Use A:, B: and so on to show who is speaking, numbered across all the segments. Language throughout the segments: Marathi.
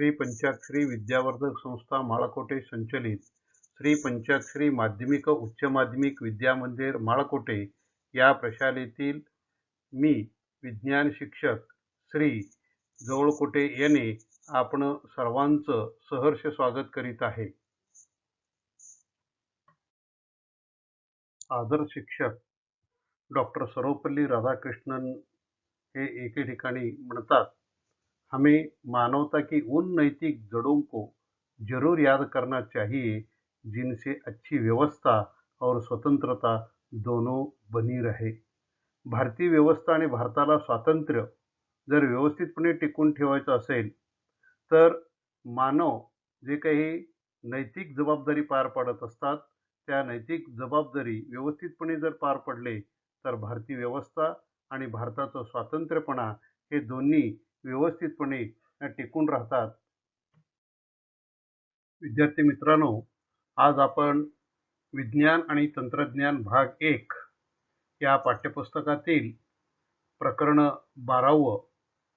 A: श्री पंचाक्षरी विद्यावर्धक संस्था माळकोटे संचलित श्री पंचाक्षरी माध्यमिक उच्च माध्यमिक विद्या मंदिर माळकोटे या प्रशालेतील मी विज्ञान शिक्षक श्री जवळकोटे यांनी आपण सर्वांचं सहर्ष स्वागत करीत आहे। आदर शिक्षक डॉक्टर सर्वपल्ली राधाकृष्णन हे एके ठिकाणी म्हणतात, हमें मानवता की उन नैतिक जड़ों को जरूर याद करना चाहिए जिनसे अच्छी व्यवस्था और स्वतंत्रता दोनों बनी रहे। भारतीय व्यवस्था आणि भारताला स्वातंत्र्य जर व्यवस्थितपणे टिकून ठेवायचं असेल तर मानव जे काही नैतिक जबाबदारी पार पाडत असतात त्या नैतिक जबाबदारी व्यवस्थितपणे जर पार पडले तर भारतीय व्यवस्था आणि भारताचं स्वातंत्र्यपणा हे दोन्ही व्यवस्थितपणे टिकून राहतात। विद्यार्थी मित्रांनो, आज आपण विज्ञान आणि तंत्रज्ञान भाग 1 या पाठ्यपुस्तकातील प्रकरण 12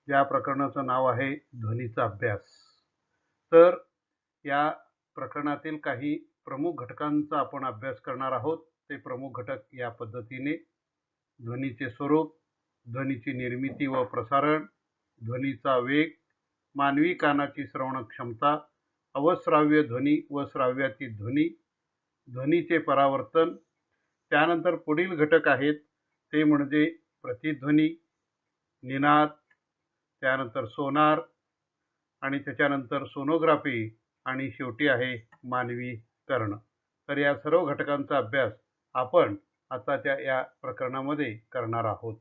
A: या प्रकरणाचं नाव आहे ध्वनीचा अभ्यास। तर या प्रकरणातील काही प्रमुख घटकांचा आपण अभ्यास करणार आहोत। ते प्रमुख घटक या पद्धतीने: ध्वनीचे स्वरूप, ध्वनीची निर्मिती व प्रसारण, ध्वनीचा वेग, मानवी कानाची श्रवण क्षमता, अवश्राव्य ध्वनी व श्राव्यातीत ध्वनी, ध्वनीचे परावर्तन। त्यानंतर पुढील घटक आहेत ते म्हणजे प्रतिध्वनी, निनाद, त्यानंतर सोनार आणि त्याच्यानंतर सोनोग्राफी आणि शेवटी आहे मानवी कर्ण। तर या सर्व घटकांचा अभ्यास आपण आताच्या या प्रकरणामध्ये करणार आहोत।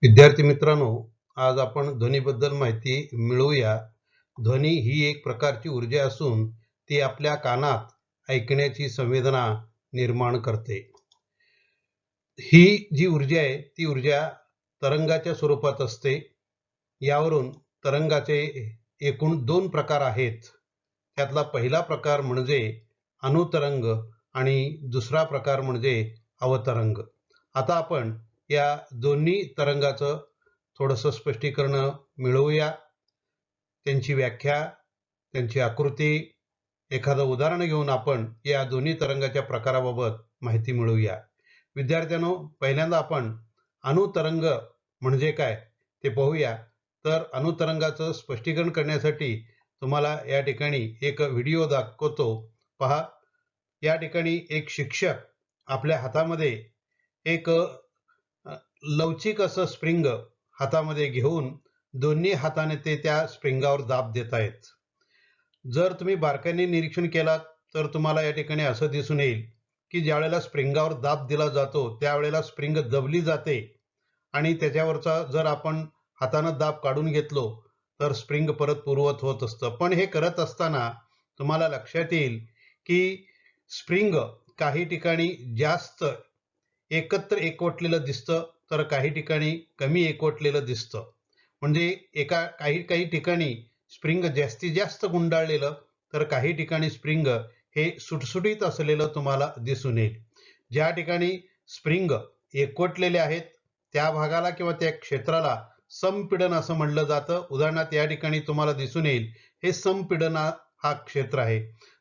B: विद्यार्थी मित्रांनो, आज आपण ध्वनीबद्दल माहिती मिळवूया। ध्वनी ही एक प्रकारची ऊर्जा असून ती आपल्या कानात ऐकण्याची संवेदना निर्माण करते। ही जी ऊर्जा आहे ती ऊर्जा तरंगाच्या स्वरूपात असते। यावरून तरंगाचे एकूण 2 प्रकार आहेत। त्यातला पहिला प्रकार म्हणजे अनुतरंग आणि दुसरा प्रकार म्हणजे अवतरंग। आता आपण या दोन्ही तरंगाचं थोडंसं स्पष्टीकरण मिळवूया, त्यांची व्याख्या, त्यांची आकृती, एखादं उदाहरण घेऊन आपण या दोन्ही तरंगाच्या प्रकाराबाबत माहिती मिळवूया। विद्यार्थ्यांनो, पहिल्यांदा आपण अनुतरंग म्हणजे काय ते पाहूया। तर अनुतरंगाचं स्पष्टीकरण करण्यासाठी तुम्हाला या ठिकाणी एक व्हिडिओ दाखवतो, पहा। या ठिकाणी एक शिक्षक आपल्या हातामध्ये एक लवचिक असं स्प्रिंग हातामध्ये घेऊन दोन्ही हाताने ते त्या स्प्रिंगावर दाब देत आहेत। जर तुम्ही बारकाईने निरीक्षण केलात तर तुम्हाला या ठिकाणी असं दिसून येईल की ज्यावेळेला स्प्रिंगावर दाब दिला जातो त्यावेळेला स्प्रिंग दबली जाते आणि त्याच्यावरचा जर आपण हाताने दाब काढून घेतलो तर स्प्रिंग परत पूर्ववत होत असतं। पण हे करत असताना तुम्हाला लक्षात येईल की स्प्रिंग काही ठिकाणी जास्त एकत्र एकवटलेलं दिसतं तर काही ठिकाणी कमी एकवटलेलं दिसतं। म्हणजे काही ठिकाणी स्प्रिंग जास्तीत जास्त गुंडाळलेलं तर काही ठिकाणी स्प्रिंग हे सुटसुटीत असलेलं तुम्हाला दिसून येईल। ज्या ठिकाणी स्प्रिंग एकवटलेले आहेत त्या भागाला किंवा त्या क्षेत्राला संपीडन असं म्हणलं जातं। उदाहरणार्थ या ठिकाणी तुम्हाला दिसून येईल हे संपीडन हा क्षेत्र आहे।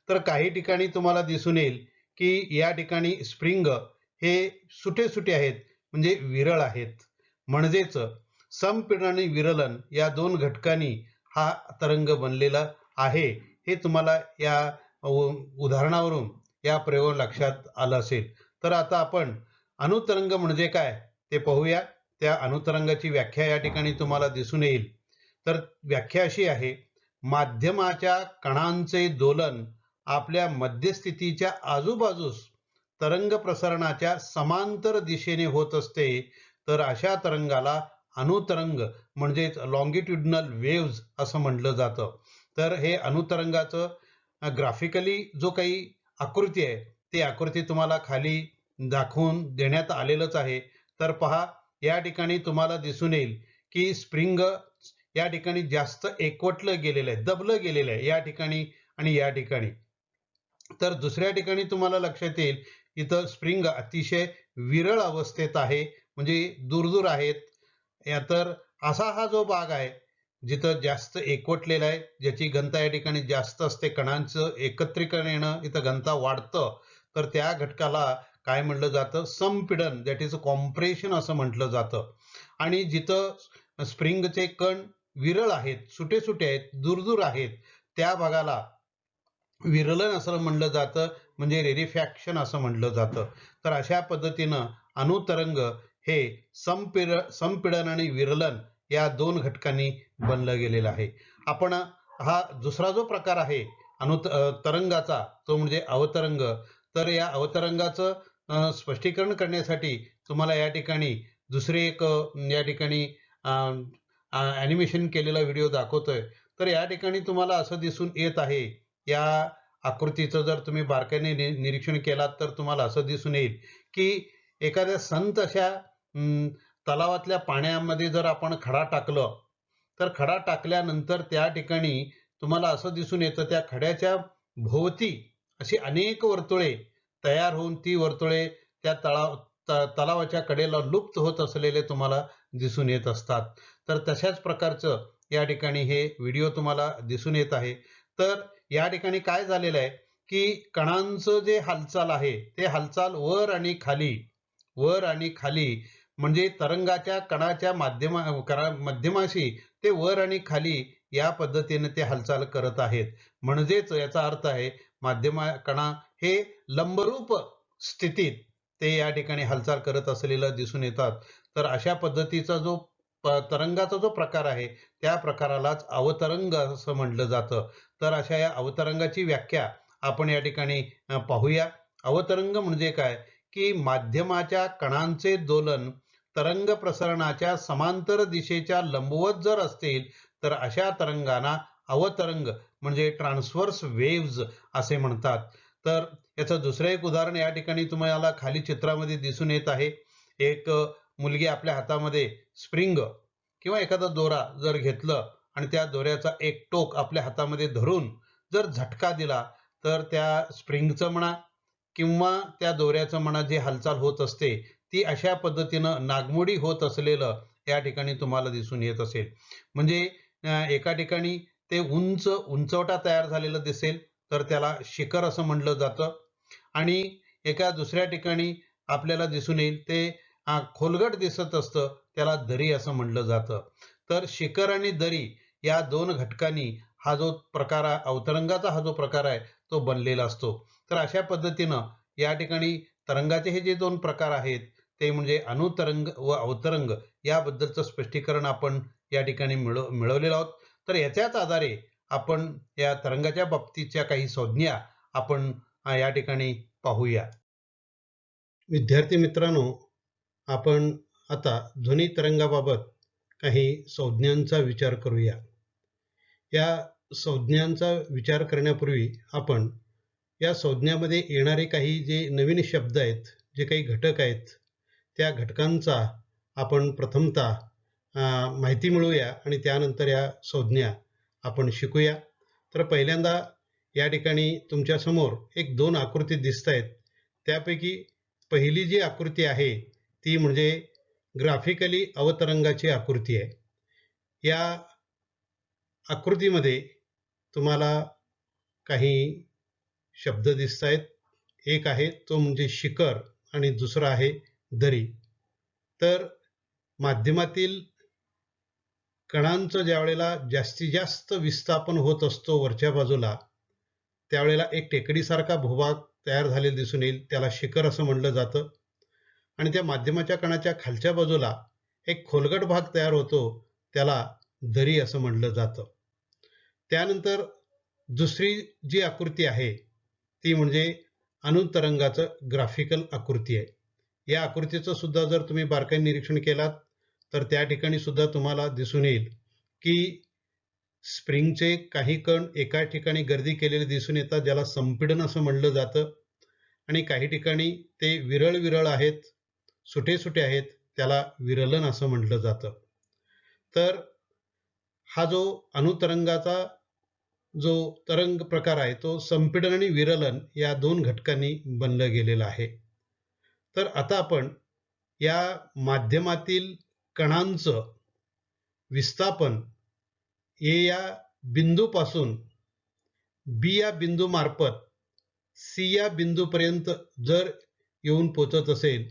B: तर काही ठिकाणी तुम्हाला दिसून येईल की या ठिकाणी स्प्रिंग हे सुटे सुटे आहेत म्हणजे विरळ आहेत। म्हणजेच संपीडन आणि विरलन या 2 घटकांनी हा तरंग बनलेला आहे। हे तुम्हाला या उदाहरणावरून या प्रयोग लक्षात आलं असेल। तर आता आपण अनुतरंग म्हणजे काय ते पाहूया। त्या अनुतरंगाची व्याख्या या ठिकाणी तुम्हाला दिसून येईल। तर व्याख्या अशी आहे: माध्यमाच्या कणांचे दोलन आपल्या मध्यस्थितीच्या आजूबाजूस तरंग प्रसारणाच्या समांतर दिशेने होत असते तर अशा तरंगाला अनुतरंग म्हणजे लॉंगिट्युडिनल वेव्हज असं म्हटलं जातं। तर हे अनुतरंगाचं ग्राफिकली जो काही आकृती आहे ती आकृती तुम्हाला खाली दाखवून देण्यात आलेलंच आहे। तर पहा, या ठिकाणी तुम्हाला दिसून येईल की स्प्रिंग या ठिकाणी जास्त एकवटलं गेलेलं आहे, दबलं गेलेलं आहे या ठिकाणी आणि या ठिकाणी। तर दुसऱ्या ठिकाणी तुम्हाला लक्षात येईल इथं स्प्रिंग अतिशय विरळ अवस्थेत आहे म्हणजे दूर दूर आहेत। या तर असा हा जो भाग आहे जिथं जास्त एकवटलेलं आहे, ज्याची घनता या ठिकाणी जास्त असते, कणांचं एकत्रीकरण येणं इथं घनता वाढतं, तर त्या घटकाला काय म्हटलं जातं? संपीडन, दॅट इज कॉम्प्रेशन असं म्हटलं जातं. आणि जिथं स्प्रिंगचे कण विरळ आहेत, सुटे सुटे आहेत, दूर आहेत, त्या भागाला विरलन असं म्हणलं जातं, म्हणजे रेरिफॅक्शन असं म्हटलं जातं. तर अशा पद्धतीनं अणुतरंग हे संपीडन आणि विरलन या दोन घटकांनी बनलं गेलेलं आहे. आपण हा दुसरा जो प्रकार आहे तरंगाचा, तो म्हणजे अवतरंग. तर या अवतरंगाचं स्पष्टीकरण करण्यासाठी तुम्हाला या ठिकाणी दुसरे एक या ठिकाणी ॲनिमेशन केलेला व्हिडिओ दाखवतोय. तर या ठिकाणी तुम्हाला असं दिसून येत आहे, या आकृतीचं जर तुम्ही बारकाईने निरीक्षण केलात तर तुम्हाला असं दिसून येईल की एखाद्या संत अशा तलावातल्या पाण्यामध्ये जर आपण खडा टाकलं, तर खडा टाकल्यानंतर त्या ठिकाणी तुम्हाला असं दिसून येतं, त्या खड्याच्या भोवती अशी अनेक वर्तुळे तयार होऊन ती वर्तुळे त्या तलावाच्या कडेला लुप्त होत असलेले तुम्हाला दिसून येत असतात. तर तशाच प्रकारचं या ठिकाणी हे व्हिडिओ तुम्हाला दिसून येत आहे. तर या ठिकाणी काय झालेलं आहे की कणांचं जे हालचाल आहे, ते हालचाल वर आणि खाली म्हणजे तरंगाच्या कणाच्या मध्यमाशी ते वर आणि खाली या पद्धतीने ते हालचाल करत आहेत. म्हणजेच याचा अर्थ आहे कणा हे लंबरूप स्थितीत ते या ठिकाणी हालचाल करत असलेलं दिसून येतात. तर अशा पद्धतीचा जो तरंगाचा जो प्रकार आहे, त्या प्रकारालाच अवतरंग असं म्हटलं जातं. तर अशा या अवतरंगाची व्याख्या आपण या ठिकाणी पाहूया. अवतरंग म्हणजे काय की माध्यमाच्या कणांचे दोलन तरंग प्रसरणाच्या समांतर दिशेच्या लंबवत जर असतील, तर अशा तरंगांना अवतरंग म्हणजे ट्रान्सव्हर्स वेव्हज असे म्हणतात. तर याचं दुसरं एक उदाहरण या ठिकाणी तुम्हाला खाली चित्रामध्ये दिसून येत आहे. एक मुलगी आपल्या हातामध्ये स्प्रिंग किंवा एखादा दोरा जर घेतलं आणि त्या दोऱ्याचा एक टोक आपल्या हातामध्ये धरून जर झटका दिला, तर त्या स्प्रिंगचं म्हणा किंवा त्या दोऱ्याचं म्हणा जे हालचाल होत असते, ती अशा पद्धतीनं नागमोडी होत असलेलं या ठिकाणी तुम्हाला दिसून येत असेल. म्हणजे एका ठिकाणी ते उंचवटा तयार झालेलं दिसेल, तर त्याला शिखर असं म्हटलं जातं. आणि एका दुसऱ्या ठिकाणी आपल्याला दिसून येईल ते खोलगट दिसत असतं, त्याला दरी असं म्हटलं जातं. तर शिखर आणि दरी या दोन घटकांनी हा जो प्रकार अवतरंगाचा हा जो प्रकार आहे तो बनलेला असतो. तर अशा पद्धतीनं या ठिकाणी तरंगाचे हे जे दोन प्रकार आहेत, ते म्हणजे अणुतरंग व अवतरंग याबद्दलचं स्पष्टीकरण आपण या ठिकाणी मिळवलेलं आहोत. तर याच्याच आधारे आपण या तरंगाच्या बाबतीच्या काही संज्ञा आपण या ठिकाणी पाहूया. विद्यार्थी मित्रांनो, आपण आता ध्वनी तरंगाबाबत काही संज्ञांचा विचार करूया. या संज्ञांचा विचार करण्यापूर्वी आपण या संज्ञामध्ये येणारे काही जे नवीन शब्द आहेत, जे काही घटक आहेत, त्या घटकांचा आपण प्रथमतः माहिती मिळवूया आणि त्यानंतर या संज्ञा आपण शिकूया. तर पहिल्यांदा या ठिकाणी तुमच्यासमोर एक 2 आकृती दिसत आहेत. त्यापैकी पहिली जी आकृती आहे ती म्हणजे ग्राफिकली अवतरंगाची आकृती आहे. या आकृतीमध्ये तुम्हाला काही शब्द दिसत आहेत. एक आहे तो म्हणजे शिखर आणि दुसरा आहे दरी. तर माध्यमातील कणांचं ज्यावेळेला जास्तीत जास्त विस्थापन होत असतो वरच्या बाजूला, त्यावेळेला एक टेकडीसारखा भूभाग तयार झालेला दिसून येईल, त्याला शिखर असं म्हणलं जातं. आणि त्या माध्यमाच्या कणाच्या खालच्या बाजूला एक खोलगट भाग तयार होतो, त्याला दरी असं म्हणलं जातं. त्यानंतर दुसरी जी आकृती आहे ती म्हणजे अणुतरंगाचं ग्राफिकल आकृती आहे. या आकृतीचं सुद्धा जर तुम्ही बारकाईने निरीक्षण केलात, तर त्या ठिकाणी सुद्धा तुम्हाला दिसून येईल की स्प्रिंगचे काही कण एका ठिकाणी गर्दी केलेले दिसून येतात, ज्याला संपीडन असं म्हणलं जातं. आणि काही ठिकाणी ते विरळ आहेत, सुटे आहेत, त्याला विरलन असं म्हटलं जातं. तर हा जो अणुतरंगाचा जो तरंग प्रकार आहे तो संपीडन आणि विरलन या दोन घटकांनी बनलं गेलेला आहे. तर आता आपण या माध्यमातील कणांचं विस्थापन ए या बिंदूपासून बी या बिंदूमार्फत सी या बिंदूपर्यंत जर येऊन पोचत असेल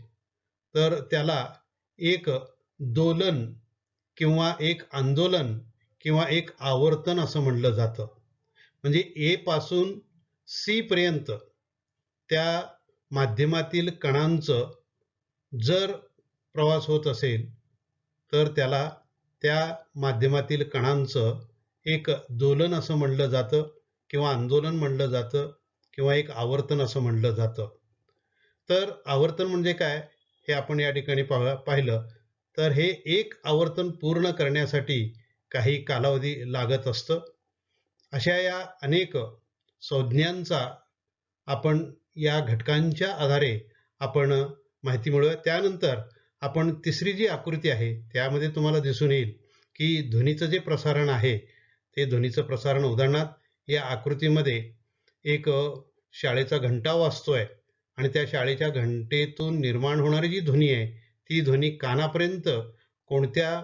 B: तर त्याला एक दोलन किंवा एक आंदोलन किंवा एक आवर्तन असं म्हणलं जातं. म्हणजे ए पासून सी पर्यंत त्या माध्यमातील कणांचं जर प्रवास होत असेल तर त्याला त्या माध्यमातील कणांचं एक दोलन असं म्हणलं जातं किंवा आंदोलन म्हणलं जातं किंवा एक आवर्तन असं म्हणलं जातं. तर आवर्तन म्हणजे काय हे आपण या ठिकाणी पाहिलं तर हे एक आवर्तन पूर्ण करण्यासाठी काही कालावधी लागत असतं. अशा या अनेक संज्ञांचा आपण या घटकांच्या आधारे आपण माहिती मिळवूया. त्यानंतर आपण तिसरी जी आकृती आहे त्यामध्ये तुम्हाला दिसून येईल की ध्वनीचं जे प्रसारण आहे ते ध्वनीचं प्रसारण उदाहरणार्थ या आकृतीमध्ये एक शाळेचा घंटा वाजतोय आणि त्या शाळेच्या घंटेतून निर्माण होणारी जी ध्वनी आहे ती ध्वनी कानापर्यंत कोणत्या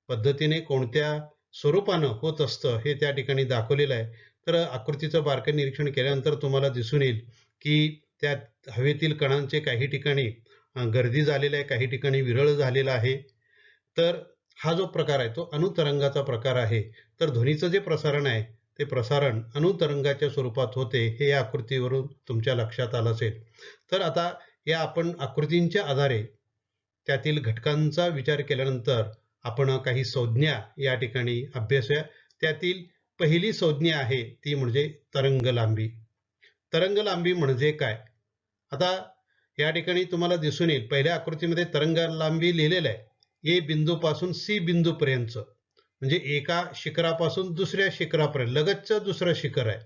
B: पद्धतीने कोणत्या स्वरूपानं होत असतं हे त्या ठिकाणी दाखवलेलं आहे. तर आकृतीचं बारकाईने निरीक्षण केल्यानंतर तुम्हाला दिसून येईल की त्या हवेतील कणांचे काही ठिकाणी गर्दी झालेला आहे, काही ठिकाणी विरळ झालेला आहे. तर हा जो प्रकार आहे तो अनुतरंगाचा प्रकार आहे. तर ध्वनीचं जे प्रसारण आहे ते प्रसारण अनुतरंगाच्या स्वरूपात होते हे या आकृतीवरून तुमच्या लक्षात आलं असेल. तर आता या आपण आकृतींच्या आधारे त्यातील घटकांचा विचार केल्यानंतर आपण काही संज्ञा या ठिकाणी अभ्यासूया. त्यातील पहिली संज्ञा आहे ती म्हणजे तरंग लांबी. तरंग लांबी म्हणजे काय? आता या ठिकाणी तुम्हाला दिसून येईल पहिल्या आकृतीमध्ये तरंग लांबी लिहिलेलं आहे ए बिंदूपासून सी बिंदूपर्यंत, म्हणजे एका शिखरापासून दुसऱ्या शिखरापर्यंत लगतचं दुसरं शिखर आहे,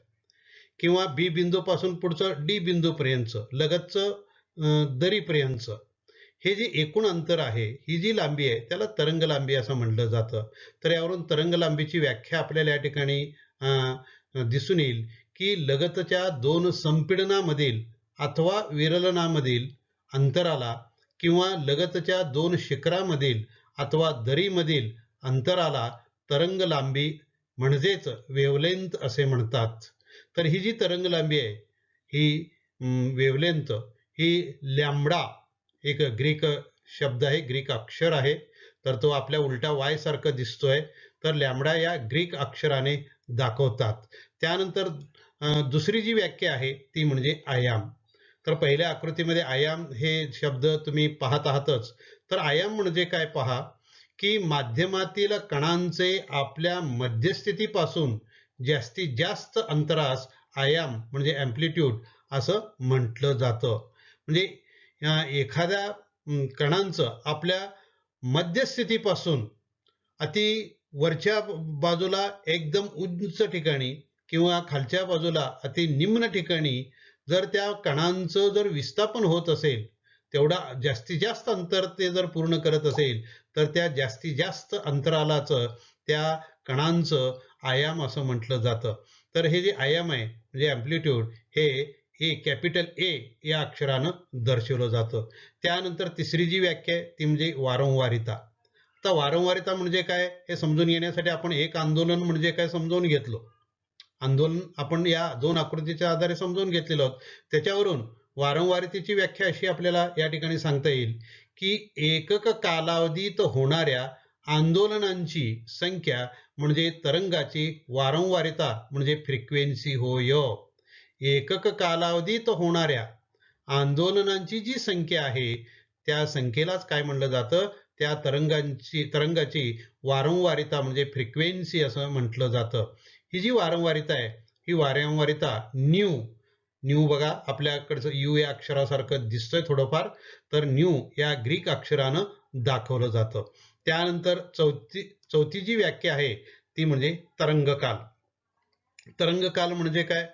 B: किंवा बी बिंदूपासून पुढचं डी बिंदूपर्यंत लगतचं दरीपर्यंत हे जे एकूण अंतर आहे ही जी लांबी आहे त्याला तरंग लांबी असं म्हटलं जातं. तर यावरून तरंग लांबीची व्याख्या आपल्याला या ठिकाणी दिसून येईल की लगतच्या दोन संपीडनामधील अथवा विरलनामधील अंतराला किंवा लगतच्या दोन शिखरामधील अथवा दरीमधील अंतराला तरंग लांबी म्हणजेच वेव्हलेंथ असे म्हणतात. तर ही जी तरंग लांबी आहे ही वेव्हलेंथ ही लॅम्बडा एक ग्रीक शब्द आहे, ग्रीक अक्षर आहे. तर तो आपल्या उलटा वाय सारखं दिसतोय. तर लॅम्बडा या ग्रीक अक्षराने दाखवतात. त्यानंतर दुसरी जी व्याख्या आहे ती म्हणजे आयाम. तर पहिल्या आकृतीमध्ये आयाम हे शब्द तुम्ही पाहत आहातच. तर आयाम म्हणजे काय पहा की माध्यमातील कणांचे आपल्या मध्यस्थितीपासून जास्तीत जास्त अंतरास आयाम म्हणजे अँप्लिट्यूड असं म्हटलं जातं. म्हणजे एखाद्या कणांचं आपल्या मध्यस्थितीपासून अति वरच्या बाजूला एकदम उंच ठिकाणी किंवा खालच्या बाजूला अति निम्न ठिकाणी जर त्या कणांचं जर विस्थापन होत असेल तेवढा जास्तीत जास्त अंतर ते जर पूर्ण करत असेल तर त्या जास्तीत जास्त अंतरालाच त्या कणांचं आयाम असं म्हटलं जातं. तर हे जे आयाम आहे म्हणजे अँप्लिट्यूड हे कॅपिटल ए या अक्षरानं दर्शवलं जातं. त्यानंतर तिसरी जी व्याख्या आहे ती म्हणजे वारंवारिता. आता वारंवारिता म्हणजे काय हे समजून घेण्यासाठी आपण एक आंदोलन म्हणजे काय समजून घेतलं. आंदोलन आपण या दोन आकृतीच्या आधारे समजून घेतलेलं आहोत. त्याच्यावरून वारंवारितेची व्याख्या अशी आपल्याला या ठिकाणी सांगता येईल की एकक कालावधीत होणाऱ्या आंदोलनांची संख्या म्हणजे तरंगाची वारंवारिता म्हणजे फ्रिक्वेन्सी होय. एकक कालावधीत होणाऱ्या आंदोलनांची जी संख्या आहे त्या संख्येलाच काय म्हणलं जातं, त्या तरंगाची वारंवारिता म्हणजे फ्रिक्वेन्सी असं म्हटलं जातं. ही जी वारंवारिता आहे ही वारंवारिता न्यू बघा आपल्याकडचं यू या अक्षरासारखं दिसतंय थोडंफार, तर न्यू या ग्रीक अक्षरानं दाखवलं जातं. त्यानंतर चौथी जी व्याख्या आहे ती म्हणजे तरंगकाल. तरंगकाल म्हणजे काय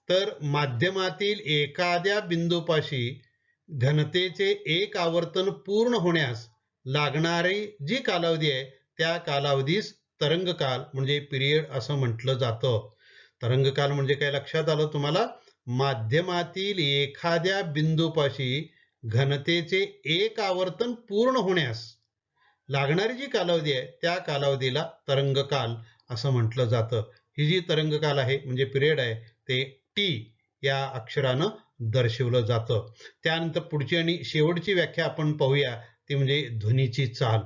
B: तर माध्यमातील एखाद्या बिंदूपाशी घनतेचे एक आवर्तन पूर्ण होण्यास लागणारी जी कालावधी आहे त्या कालावधीस तरंगकाल म्हणजे पिरियड असं म्हटलं जातं. तरंगकाल म्हणजे काय लक्षात आलं तुम्हाला? माध्यमातील एखाद्या बिंदूपाशी घनतेचे एक आवर्तन पूर्ण होण्यास लागणारी जी कालावधी आहे त्या कालावधीला तरंगकाल असं म्हटलं जातं. ही जी तरंगकाल आहे म्हणजे पिरियड आहे ते टी या अक्षरानं दर्शवलं जातं. त्यानंतर पुढची आणि शेवटची व्याख्या आपण पाहूया ती म्हणजे ध्वनीची चाल.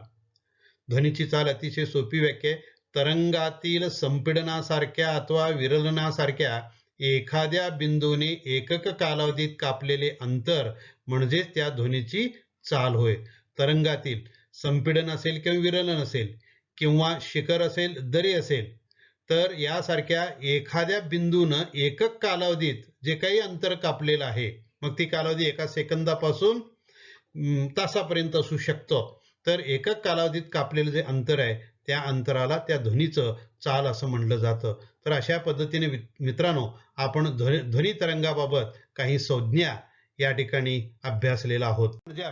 B: ध्वनीची चाल अतिशय सोपी व्याख्या आहे. तरंगातील संपीडनासारख्या अथवा विरलनासारख्या एखाद्या बिंदूने एकक कालावधीत कापलेले अंतर म्हणजे त्या ध्वनीची चाल होय. तरंगातील संपीडन असेल किंवा विरलन असेल किंवा शिखर असेल, दरी असेल, तर यासारख्या एखाद्या बिंदूनं एकक कालावधीत जे काही अंतर कापलेलं आहे, मग ती कालावधी एका सेकंदापासून तासापर्यंत असू शकतं. तर एकक कालावधीत कापलेलं जे अंतर आहे त्या अंतराला त्या ध्वनीचं चाल असं म्हणलं जातं. तर अशा पद्धतीने मित्रांनो आपण ध्वनी तरंगाबाबत काही संज्ञा या ठिकाणी अभ्यासलेला आहोत. म्हणजे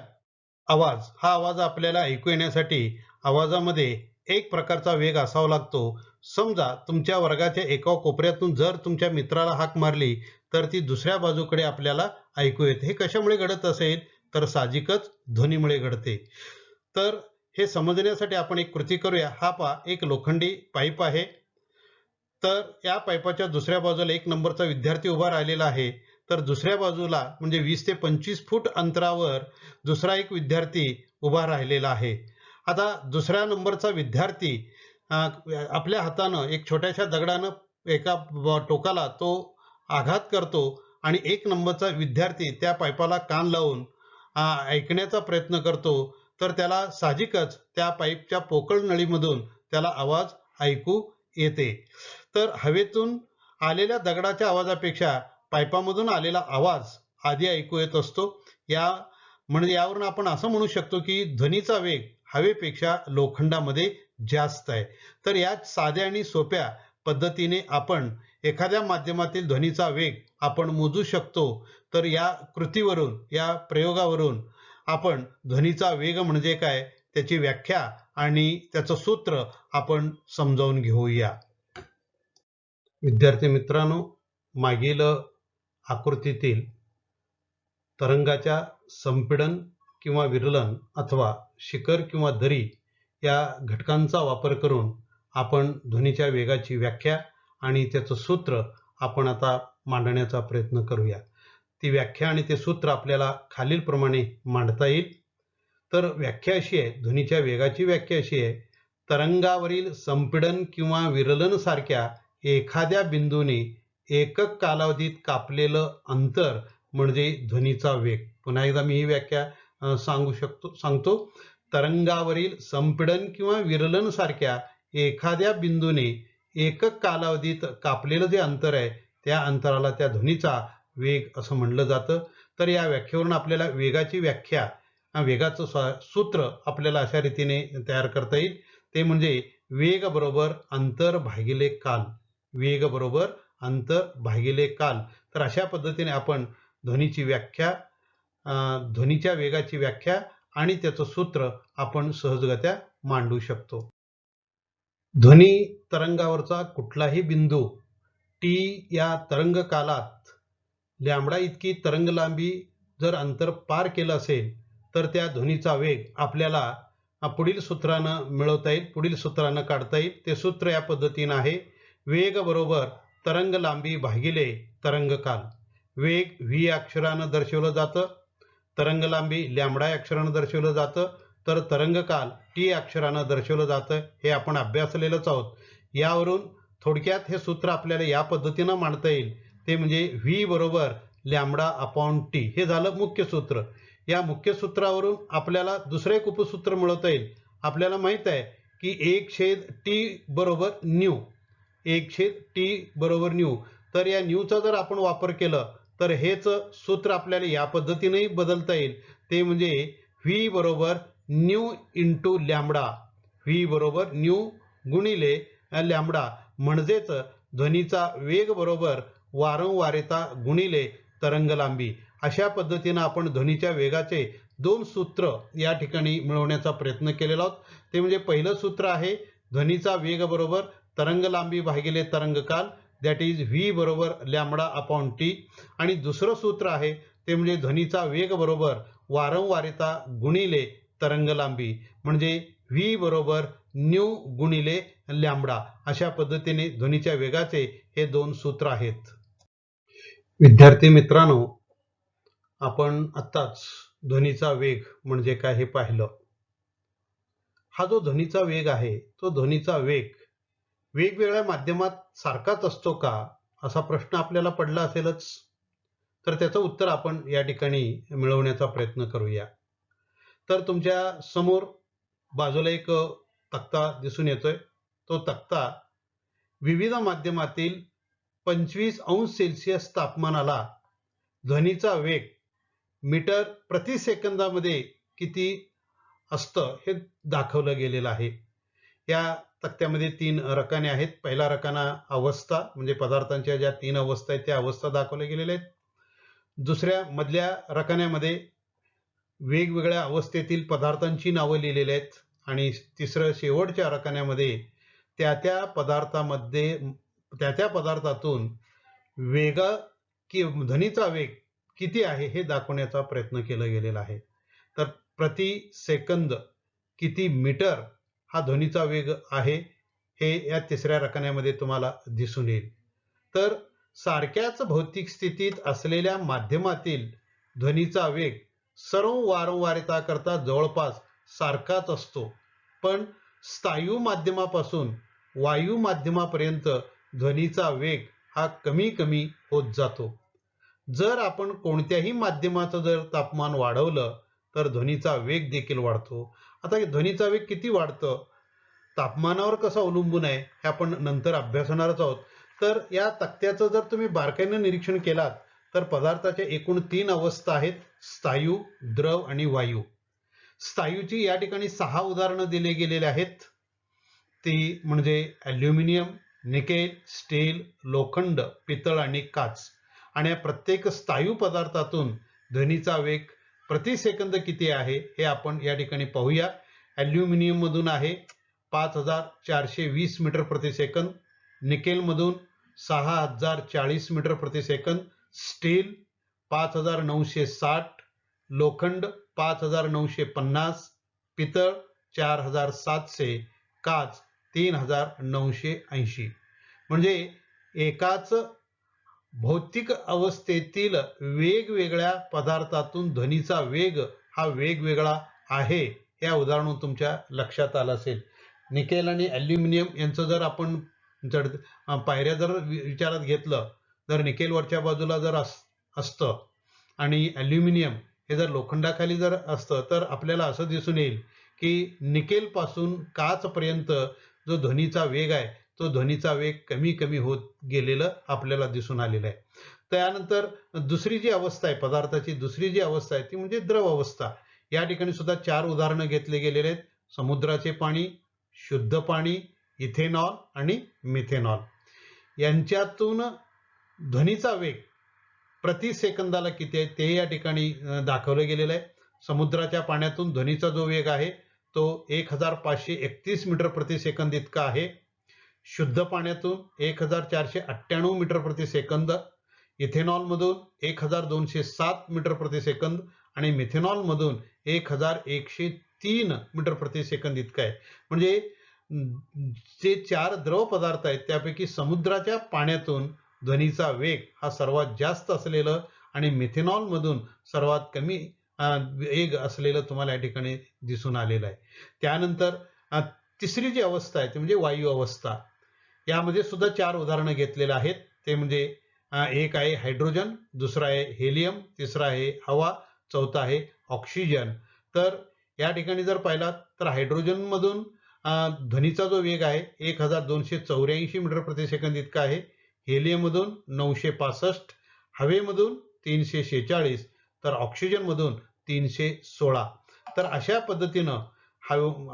B: आवाज, हा आवाज आपल्याला ऐकू येण्यासाठी आवाजामध्ये एक प्रकारचा वेग असावा लागतो. समजा तुमच्या वर्गाच्या एका कोपऱ्यातून जर तुमच्या मित्राला हाक मारली तर ती दुसऱ्या बाजूकडे आपल्याला ऐकू येते. हे कशामुळे घडत असेल तर साहजिकच ध्वनीमुळे घडते. तर हे समजण्यासाठी आपण एक कृती करूया. हा पहा, एक लोखंडी पाईप आहे. तर या पाईपाच्या दुसऱ्या बाजूला 1 नंबरचा विद्यार्थी उभा राहिलेला आहे. तर दुसऱ्या बाजूला म्हणजे 20 ते 25 फूट अंतरावर दुसरा एक विद्यार्थी उभा राहिलेला आहे. आता दुसऱ्या नंबरचा विद्यार्थी आपल्या हातानं एक छोट्याशा दगडानं एका टोकाला तो आघात करतो आणि 1 नंबरचा विद्यार्थी त्या पाईपाला कान लावून ऐकण्याचा प्रयत्न करतो. तर त्याला साहजिकच त्या पाईपच्या पोकळ नळीमधून त्याला आवाज ऐकू येते. तर हवेतून आलेल्या दगडाच्या आवाजापेक्षा पाईपामधून आलेला आवाज आधी ऐकू येत असतो. म्हणजे यावरून आपण असं म्हणू शकतो की ध्वनीचा वेग हवेपेक्षा लोखंडामध्ये जास्त आहे. तर या साध्या आणि सोप्या पद्धतीने आपण एखाद्या माध्यमातील ध्वनीचा वेग आपण मोजू शकतो. तर या कृतीवरून, या प्रयोगावरून आपण ध्वनीचा वेग म्हणजे काय, त्याची व्याख्या आणि त्याचं सूत्र आपण समजावून घेऊया. विद्यार्थी मित्रांनो, मागील आकृतीतील तरंगाच्या संपीडन किंवा विरलन अथवा शिखर किंवा दरी या घटकांचा वापर करून आपण ध्वनीच्या वेगाची व्याख्या आणि त्याचं सूत्र आपण आता मांडण्याचा प्रयत्न करूया. ती व्याख्या आणि ते सूत्र आपल्याला खालीलप्रमाणे मांडता येईल. तर व्याख्या अशी आहे, ध्वनीच्या वेगाची व्याख्या अशी आहे: तरंगावरील संपीडन किंवा विरलन सारख्या एखाद्या बिंदूने एकक कालावधीत कापलेलं अंतर म्हणजे ध्वनीचा वेग. पुन्हा एकदा मी ही व्याख्या सांगतो. तरंगावरील संपीडन किंवा विरलन सारख्या एखाद्या बिंदूने एकक कालावधीत कापलेलं जे अंतर आहे त्या अंतराला त्या ध्वनीचा वेग असं म्हणलं जातं. तर या व्याख्येवरून आपल्याला वेगाची व्याख्या, वेगाचं सूत्र आपल्याला अशा रीतीने तयार करता येईल. ते म्हणजे वेग बरोबर अंतर भागिले काल. वेग बरोबर अंतर भागिले काल. तर अशा पद्धतीने आपण ध्वनीची व्याख्या, ध्वनीच्या वेगाची व्याख्या आणि त्याचं सूत्र आपण सहजगत्या मांडू शकतो. ध्वनी तरंगावरचा कुठलाही बिंदू टी या तरंग कालात लॅम्बडा इतकी तरंग लांबी जर अंतर पार केलं असेल तर त्या ध्वनीचा वेग आपल्याला पुढील सूत्रानं मिळवता येईल, पुढील सूत्रानं काढता येईल. ते सूत्र या पद्धतीनं आहे: वेग बरोबर तरंग लांबी भागिले तरंग काल. वेग व्ही अक्षरानं दर्शवलं जातं, तरंग लांबी लॅम्बडा अक्षरानं दर्शवलं जातं, तर तरंग काल टी अक्षरानं दर्शवलं जातं. हे आपण अभ्यासलेलंच आहोत. यावरून थोडक्यात हे सूत्र आपल्याला या पद्धतीनं मांडता येईल. ते म्हणजे व्ही बरोबर लॅम्बडा अपॉन टी. हे झालं मुख्य सूत्र. या मुख्य सूत्रावरून आपल्याला दुसरं एक उपसूत्र मिळवता येईल. आपल्याला माहित आहे की 1/टी बरोबर न्यू. 1/टी बरोबर न्यू. तर या न्यूचा जर आपण वापर केलं तर हेच सूत्र आपल्याला या पद्धतीनेही बदलता येईल. ते म्हणजे व्ही बरोबर न्यू इंटू लॅम्बडा. व्ही बरोबर न्यू गुणिले लॅम्बडा. म्हणजेच ध्वनीचा वेग बरोबर वारंवारिता गुणिले तरंग लांबी. अशा पद्धतीनं आपण ध्वनीच्या वेगाचे 2 सूत्र या ठिकाणी मिळवण्याचा प्रयत्न केलेला आहोत. ते म्हणजे पहिलं सूत्र आहे ध्वनीचा वेग बरोबर तरंग लांबी भागिले तरंग काल, दॅट इज व्ही बरोबर लॅम्बडा अपॉन टी. आणि दुसरं सूत्र आहे ते म्हणजे ध्वनीचा वेग बरोबर वारंवारिता गुणिले तरंग लांबी, म्हणजे व्ही बरोबर न्यू गुणिले लॅम्बडा अशा पद्धतीने ध्वनीच्या वेगाचे हे दोन सूत्र आहेत. विद्यार्थी मित्रांनो, आपण आत्ताच ध्वनीचा वेग म्हणजे काय हे पाहिलं. हा जो ध्वनीचा वेग आहे तो ध्वनीचा वेग वेगवेगळ्या माध्यमात सारखाच असतो का असा प्रश्न आपल्याला पडला असेलच. तर त्याचं उत्तर आपण या ठिकाणी मिळवण्याचा प्रयत्न करूया. तर तुमच्या समोर बाजूला एक तक्ता दिसून येतोय. तो तक्ता विविध माध्यमातील 25 अंश सेल्सिअस तापमानाला ध्वनीचा वेग मीटर प्रति सेकंदामध्ये किती असतं हे दाखवलं गेलेलं आहे. या तक्त्यामध्ये 3 रकाने आहेत. पहिला रकाना अवस्था म्हणजे पदार्थांच्या ज्या 3 अवस्था आहेत त्या अवस्था दाखवल्या गेलेल्या आहेत. दुसऱ्या मधल्या रकान्यामध्ये वेगवेगळ्या अवस्थेतील पदार्थांची नावं लिहिलेली आहेत. आणि तिसरं शेवटच्या रकान्यामध्ये त्या त्या पदार्थातून वेग की ध्वनीचा वेग किती आहे हे दाखवण्याचा प्रयत्न केला गेलेला आहे. तर प्रति सेकंद किती मीटर हा ध्वनीचा वेग आहे हे या तिसऱ्या रकान्यामध्ये तुम्हाला दिसून येईल. तर सारख्याच भौतिक स्थितीत असलेल्या माध्यमातील ध्वनीचा वेग सर्व वारंवारता करता जवळपास सारखाच असतो. पण स्थायू माध्यमापासून वायू माध्यमापर्यंत ध्वनीचा वेग हा कमी कमी होत जातो. जर आपण कोणत्याही माध्यमाचं जर तापमान वाढवलं तर ध्वनीचा वेग देखील वाढतो. आता ध्वनीचा वेग किती वाढतं, तापमानावर कसं अवलंबून आहे हे आपण नंतर अभ्यासणारच आहोत. तर या तक्त्याचं जर तुम्ही बारकाईने निरीक्षण केलात तर पदार्थाच्या एकूण 3 अवस्था आहेत, स्थायू, द्रव आणि वायू. स्थायूची या ठिकाणी 6 उदाहरणं दिले गेलेले आहेत. ती म्हणजे ॲल्युमिनियम, निकेल, स्टील, लोखंड, पितळ आणि काच. आणि या प्रत्येक स्थायू पदार्थातून ध्वनीचा वेग प्रति सेकंद किती आहे हे आपण या ठिकाणी पाहूया. ॲल्युमिनियम मधून आहे 5420 मीटर प्रति सेकंद, निकेल मधून 6040 मीटर प्रति सेकंद, स्टील 5960, लोखंड 5950, पितळ 4700, काच 3980. म्हणजे एकाच भौतिक अवस्थेतील वेगवेगळ्या पदार्थातून ध्वनीचा वेग हा वेगवेगळा आहे या उदाहरणातून तुमच्या लक्षात आलं असेल. निकेल आणि ॲल्युमिनियम यांचं जर आपण पायऱ्या जर विचारात घेतलं तर निकेलवरच्या बाजूला जर असतं आणि ॲल्युमिनियम हे जर लोखंडाखाली जर असतं तर आपल्याला असं दिसून येईल की निकेल पासून काच पर्यंत जो ध्वनीचा वेग आहे तो ध्वनीचा वेग कमी कमी होत गेलेलं आपल्याला दिसून आलेलं आहे. त्यानंतर दुसरी जी अवस्था आहे, पदार्थाची दुसरी जी अवस्था आहे ती म्हणजे द्रव अवस्था. या ठिकाणी सुद्धा 4 उदाहरणं घेतले गेलेले आहेत. समुद्राचे पाणी, शुद्ध पाणी, इथेनॉल आणि मिथेनॉल. यांच्यातून ध्वनीचा वेग प्रति सेकंदाला किती आहे ते या ठिकाणी दाखवलं गेलेलं आहे. समुद्राच्या पाण्यातून ध्वनीचा जो वेग आहे तो 1531 मीटर प्रति सेकंद इतका आहे. शुद्ध पाण्यातून 1498 मीटर प्रति सेकंद, इथेनॉल मधून 1207 मीटर प्रति सेकंद आणि मिथेनॉल मधून 1103 मीटर प्रति सेकंद इतका आहे. म्हणजे जे 4 द्रव पदार्थ आहेत त्यापैकी समुद्राच्या पाण्यातून ध्वनीचा वेग हा सर्वात जास्त असलेलं आणि मिथेनॉल मधून सर्वात कमी वेग असलेलं तुम्हाला या ठिकाणी दिसून आलेलं आहे. त्यानंतर तिसरी जी अवस्था आहे ती म्हणजे वायू अवस्था. यामध्ये सुद्धा 4 उदाहरणं घेतलेली आहेत. ते म्हणजे एक आहे हायड्रोजन, दुसरा आहे हेलियम, तिसरा आहे हवा, चौथा आहे ऑक्सिजन. तर या ठिकाणी जर पाहिलात तर हायड्रोजन मधून ध्वनीचा जो वेग आहे 1284 मीटर प्रति सेकंद इतका आहे. हेलियम मधून 965, हवेमधून 346 तर ऑक्सिजन मधून 316. तर अशा पद्धतीनं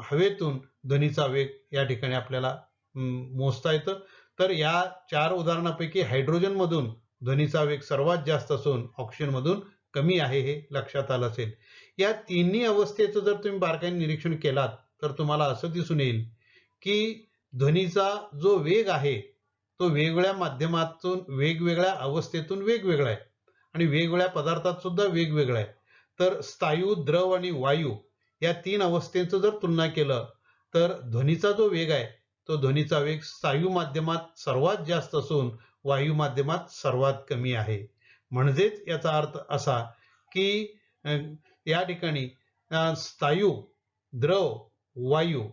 B: हवेतून ध्वनीचा वेग या ठिकाणी आपल्याला मोजता येतं. तर या 4 उदाहरणापैकी हायड्रोजन मधून ध्वनीचा वेग सर्वात जास्त असून ऑक्सिजन मधून कमी आहे हे लक्षात आलं असेल. या तिन्ही अवस्थेचं जर तुम्ही बारकाईने निरीक्षण केलात तर तुम्हाला असं दिसून येईल की ध्वनीचा जो वेग आहे तो वेगवेगळ्या माध्यमातून वेगवेगळ्या अवस्थेतून वेगवेगळा आहे आणि वेगवेगळ्या पदार्थात सुद्धा वेगवेगळा आहे. तर स्थायू, द्रव आणि वायू या 3 अवस्थेचं जर तुलना केलं तर ध्वनीचा जो वेग आहे तो ध्वनीचा वेग स्थायू माध्यमात सर्वात जास्त असून वायू माध्यमात सर्वात कमी आहे. म्हणजेच याचा अर्थ असा की या ठिकाणी स्थायू, द्रव, वायू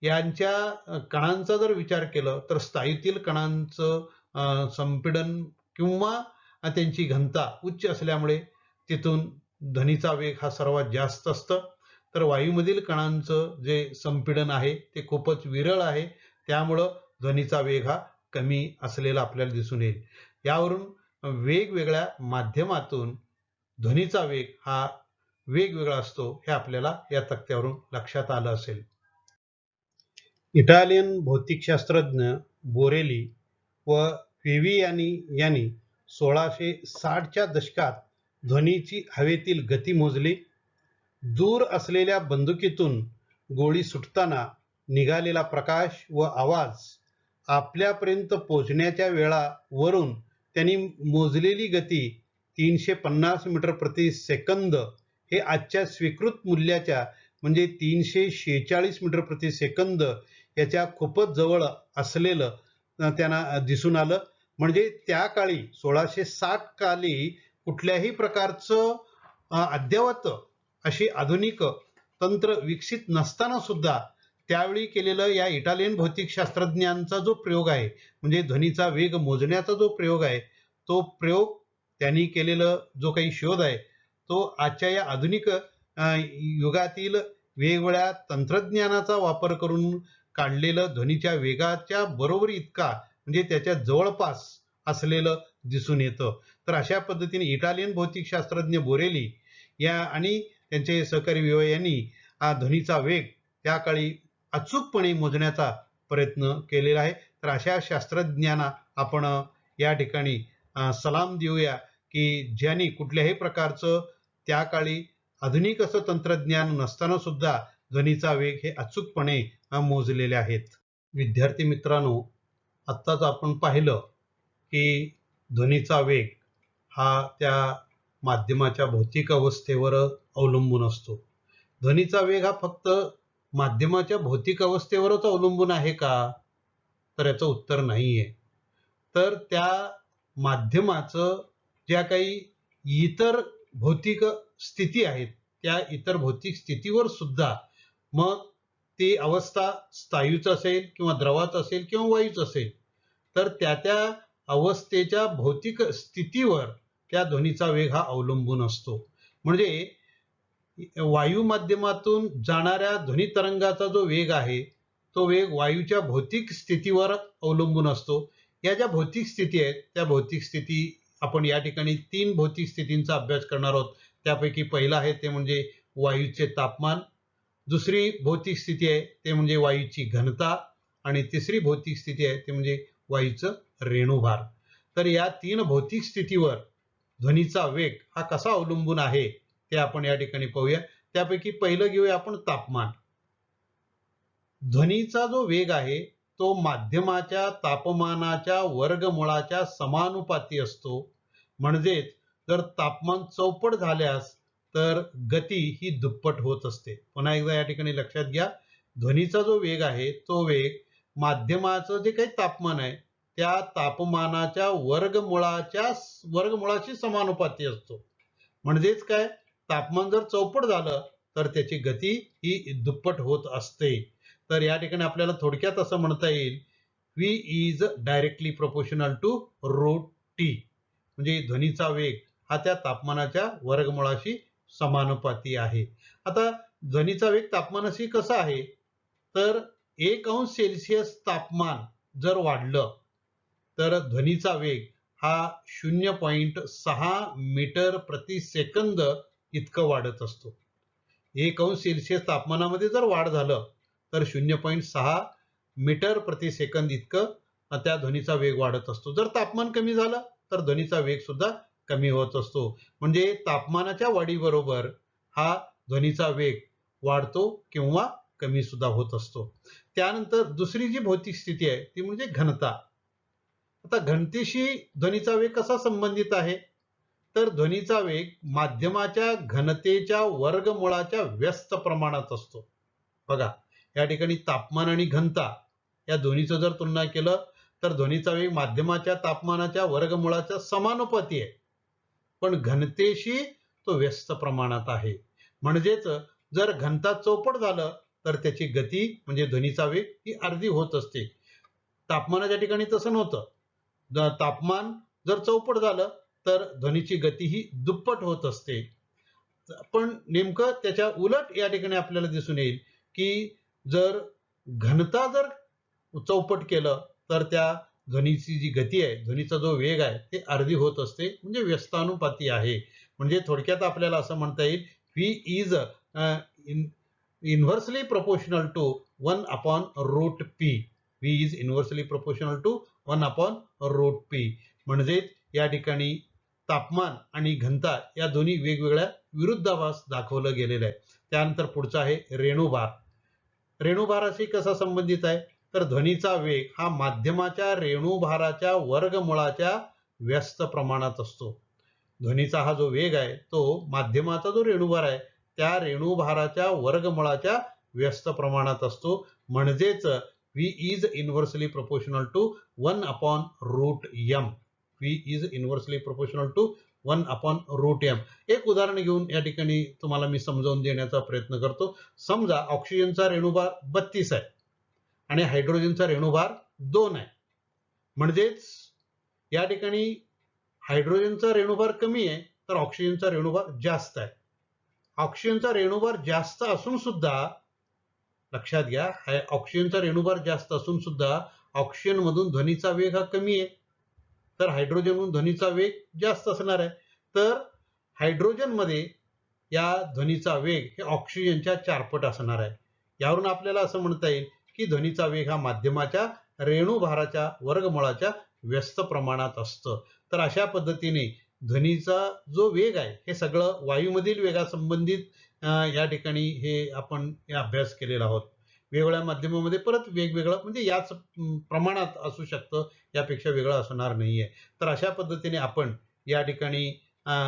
B: यांच्या कणांचा जर विचार केला तर स्थायूतील कणांचं संपीडन किंवा त्यांची घनता उच्च असल्यामुळे तिथून ध्वनीचा वेग हा सर्वात जास्त असतं. तर वायूमधील कणांचं जे संपीडन आहे ते खूपच विरळ आहे, त्यामुळं ध्वनीचा वेग हा कमी असलेला आपल्याला दिसून येईल. यावरून वेगवेगळ्या माध्यमातून ध्वनीचा वेग हा वेगवेगळा असतो हे आपल्याला या तक्त्यावरून लक्षात आलं असेल. इटालियन भौतिकशास्त्रज्ञ बोरेली व फेवियानी यांनी 1660च्या दशकात ध्वनीची हवेतील गती मोजली. दूर असलेल्या बंदुकीतून गोळी सुटताना निघालेला प्रकाश व आवाज आपल्यापर्यंत पोहोचण्याच्या वेळावरून त्यांनी मोजलेली गती 350 मीटर प्रति सेकंद हे आजच्या स्वीकृत मूल्याच्या म्हणजे 346 मीटर प्रति सेकंद याच्या खूपच जवळ असलेलं त्यांना दिसून आलं. म्हणजे त्या काळी 1660 काली कुठल्याही प्रकारचं अद्ययावत अशी आधुनिक तंत्र विकसित नसताना सुद्धा त्यावेळी केलेलं या इटालियन भौतिकशास्त्रज्ञांचा जो प्रयोग आहे म्हणजे ध्वनीचा वेग मोजण्याचा जो प्रयोग आहे तो प्रयोग त्यांनी केलेलं जो काही शोध आहे तो आजच्या या आधुनिक युगातील वेगवेगळ्या तंत्रज्ञानाचा वापर करून काढलेलं ध्वनीच्या वेगाच्या बरोबरी इतका म्हणजे त्याच्या जवळपास असलेलं दिसून येतं. तर अशा पद्धतीने इटालियन भौतिकशास्त्रज्ञ बोरेली या आणि त्यांचे सहकारी विवो यांनी हा ध्वनीचा वेग त्या काळी अचूकपणे मोजण्याचा प्रयत्न केलेला आहे. तर अशा शास्त्रज्ञांना आपण या ठिकाणी सलाम देऊया की ज्यांनी कुठल्याही प्रकारचं त्या काळी आधुनिक असं तंत्रज्ञान नसताना सुद्धा ध्वनीचा वेग हे अचूकपणे मोजलेले आहेत. विद्यार्थी मित्रांनो, आत्ताच आपण पाहिलं की ध्वनीचा वेग हा त्या माध्यमाच्या भौतिक अवस्थेवर अवलंबून असतो. ध्वनीचा वेग हा फक्त माध्यमाच्या भौतिक अवस्थेवरच अवलंबून आहे का? तर याचं उत्तर नाहीये. तर त्या माध्यमाचं ज्या काही इतर भौतिक स्थिती आहेत त्या इतर भौतिक स्थितीवर सुद्धा मग ती अवस्था स्थायूच असेल किंवा द्रवाचं असेल किंवा वायूचं असेल तर त्या अवस्थेच्या भौतिक स्थितीवर त्या ध्वनीचा वेग हा अवलंबून असतो. म्हणजे वायू माध्यमातून जाणाऱ्या ध्वनी तरंगाचा जो वेग आहे तो वेग वायूच्या भौतिक स्थितीवर अवलंबून असतो. या ज्या भौतिक स्थिती आहेत त्या भौतिक स्थिती आपण या ठिकाणी 3 भौतिक स्थितींचा अभ्यास करणार आहोत. त्यापैकी पहिला आहे ते म्हणजे वायूचे तापमान, दुसरी भौतिक स्थिती आहे ते म्हणजे वायूची घनता आणि तिसरी भौतिक स्थिती आहे ते म्हणजे वायूचं रेणुभार. तर या 3 भौतिक स्थितीवर ध्वनीचा वेग हा कसा अवलंबून आहे ते आपण या ठिकाणी पाहूया. त्यापैकी पहिलं घेऊया आपण तापमान. ध्वनीचा जो वेग आहे तो माध्यमाच्या तापमानाच्या वर्गमूळाच्या समानुपाती असतो. म्हणजेच जर तापमान चौपट झाल्यास तर गती ही दुप्पट होत असते. पुन्हा एकदा या ठिकाणी लक्षात घ्या, ध्वनीचा जो वेग आहे तो वेग माध्यमाचं जे काही तापमान आहे त्या तापमानाच्या वर्गमूळाशी समानुपाती असतो. म्हणजेच काय, तापमान जर चौपट झालं तर त्याची गती ही दुप्पट होत असते. तर या ठिकाणी आपल्याला थोडक्यात असं म्हणता येईल V is directly proportional to root T. म्हणजे ध्वनीचा वेग हा त्या तापमानाच्या वर्गमूळाशी समानुपाती आहे. आता ध्वनीचा वेग तापमानाशी कसा आहे तर 1 अंश सेल्सिअस तापमान जर वाढलं तर ध्वनीचा वेग हा 0.6 मीटर प्रति सेकंद इतकं वाढत असतो. 1 अंश सेल्सिअस तापमानामध्ये जर वाढ झालं तर 0.6 मीटर प्रति सेकंद इतकं त्या ध्वनीचा वेग वाढत असतो. जर तापमान कमी झालं तर ध्वनीचा वेग सुद्धा कमी होत असतो. म्हणजे तापमानाच्या वाढीबरोबर हा ध्वनीचा वेग वाढतो किंवा कमी सुद्धा होत असतो. त्यानंतर दुसरी जी भौतिक स्थिती आहे ती म्हणजे घनता. आता घनतेशी ध्वनीचा वेग कसा संबंधित आहे तर ध्वनीचा वेग माध्यमाच्या घनतेच्या वर्गमूळाच्या व्यस्त प्रमाणात असतो. बघा, या ठिकाणी तापमान आणि घनता या दोन्हीचं जर तुलना केलं तर ध्वनीचा वेग माध्यमाच्या तापमानाच्या वर्गमूळाच्या समानुपाती आहे, पण घनतेशी तो व्यस्त प्रमाणात आहे. म्हणजेच जर घनता चौपट झालं तर त्याची गती म्हणजे ध्वनीचा वेग ही अर्धी होत असते. तापमानाच्या ठिकाणी तसं नव्हतं. तापमान जर चौपट झालं तर ध्वनीची गती ही दुप्पट होत असते. पण नेमकं त्याच्या उलट या ठिकाणी आपल्याला दिसून येईल की जर घनता जर चौपट केलं तर त्या ध्वनीची जी गती आहे, ध्वनीचा जो वेग आहे ते अर्धी होत असते, म्हणजे व्यस्तानुपाती आहे. म्हणजे थोडक्यात आपल्याला असं म्हणता येईल V is inversely proportional to 1/√P. V is inversely proportional to 1/√P. म्हणजे या ठिकाणी तापमान आणि घनता या दोन्ही वेगवेगळ्या विरुद्धाभास दाखवलं गेलेलं आहे. त्यानंतर पुढचा आहे रेणुभार. रेणुभाराशी कसा संबंधित आहे तर ध्वनीचा वेग हा माध्यमाच्या रेणुभाराच्या वर्गमूळाच्या व्यस्त प्रमाणात असतो. ध्वनीचा हा जो वेग आहे तो माध्यमाचा जो रेणुभार आहे त्या रेणुभाराच्या वर्गमूळाच्या व्यस्त प्रमाणात असतो. म्हणजेच V is inversely proportional to 1/√m. V is inversely proportional to 1/√m. एक उदाहरण घेऊन या ठिकाणी तुम्हाला मी समजावून देण्याचा प्रयत्न करतो. समजा ऑक्सिजनचा रेणुभार 32 आहे आणि हायड्रोजनचा रेणुभार 2 आहे. म्हणजेच या ठिकाणी हायड्रोजनचा रेणुभार कमी आहे तर ऑक्सिजनचा रेणुभार जास्त आहे. ऑक्सिजनचा रेणुभार जास्त असून सुद्धा लक्षात घ्या, ऑक्सिजनचा रेणुभार जास्त असून सुद्धा ऑक्सिजन मधून ध्वनीचा वेग हा कमी आहे, तर हायड्रोजन मधून ध्वनीचा वेग जास्त असणार आहे. तर हायड्रोजन मध्ये या ध्वनीचा वेग हे ऑक्सिजनच्या 4 पट असणार आहे. यावरून आपल्याला असं म्हणता येईल की ध्वनीचा वेग हा माध्यमाच्या रेणुभाराच्या वर्गमूळाच्या व्यस्त प्रमाणात असतं. तर अशा पद्धतीने ध्वनीचा जो वेग आहे हे सगळं वायूमधील वेगासंबंधित या ठिकाणी हे आपण अभ्यास केलेला आहोत. वेगवेगळ्या माध्यमामध्ये परत वेगवेगळं म्हणजे याच प्रमाणात असू शकतं, यापेक्षा वेगळं असणार नाहीये. तर अशा पद्धतीने आपण या ठिकाणी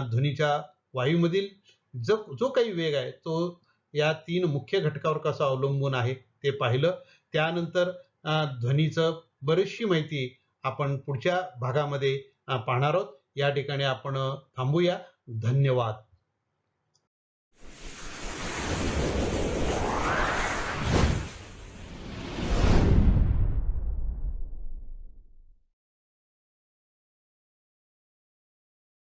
B: ध्वनीच्या वायूमधील जो काही वेग आहे तो या 3 मुख्य घटकावर कसा अवलंबून आहे ते पाहिलं. त्यानंतर ध्वनीचं बरीचशी माहिती आपण पुढच्या भागामध्ये पाहणार आहोत. या ठिकाणी आपण थांबूया. धन्यवाद.